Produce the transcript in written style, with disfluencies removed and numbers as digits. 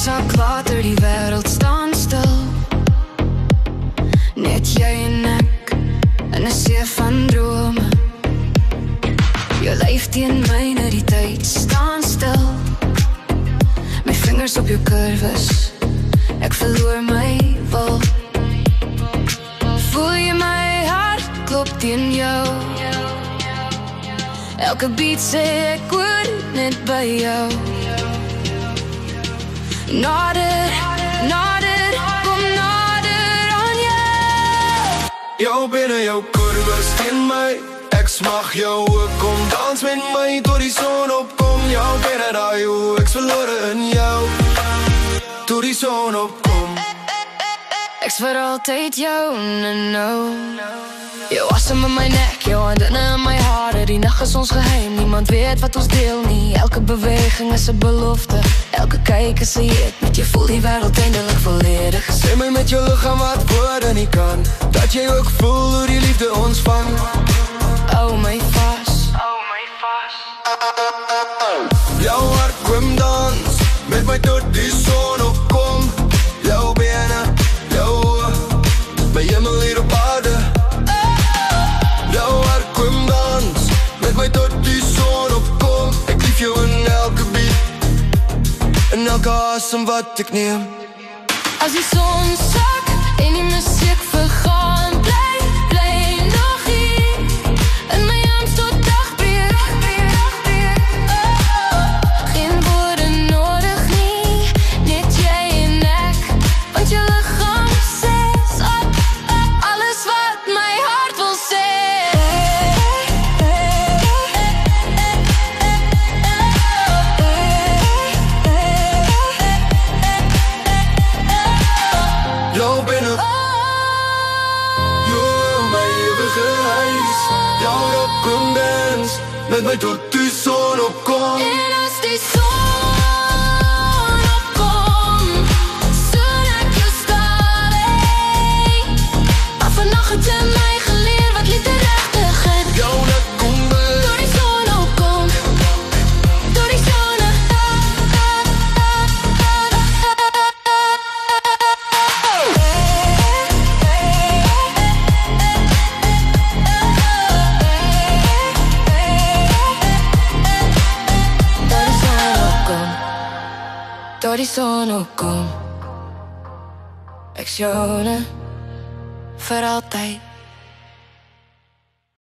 sak later, die wêreld staan stil. Net jy en ek in 'n see van drome. Jou lyf teen myne, die tyd staan stil. My vingers op jou kurwes, ek verloor my wil. Voel jy my hart klop teen jou? Elke beat sê ek hoor net by jou. Nader, nader, kom nader aan jou. Jou binne jou kurwes teen my. Ek smag jou ook, kom dans met my tot die son opkom. Jou binne daai hoe ek's verlore in jou, tot die son opkom. Ek's vir altyd jou, no. Jou asem in my nek, jou hande in my hare. Die nag is ons geheim, niemand weet wat ons deel nie. Elke beweging is 'n belofte, elke kyk is 'n hit. Met jou voel die wêreld eindelik volledig. Sê my met jou liggaam wat woorde nie kan, dat jy ook voel hoe die liefde ons vang. Hou my vas, jou hart kom dans met my tot die son opkom. Jou bene, jou oë, my hemel hier op aarde. Jou hart kom dans met my tot die son opkom. Ek lief jou in elke beat, in elke asem wat ek neem. as die son sak en die musiek vergaan, bly nog hier in my arms tot dagbreek. Geen woorde nodig nie, net jy en ek, want jou liggaam sê alles wat my hart wil sê. Jou binne, jou my ewige huis. Jou rok kom dans met my tot die son opkom. En as die son opkom, soen ek jou stalling. Maar vannacht het jy my geleer wat liefde regtig is. Jou nek kom dans Door die son opkom, door die son door die son opkom. Ek's joune vir altyd.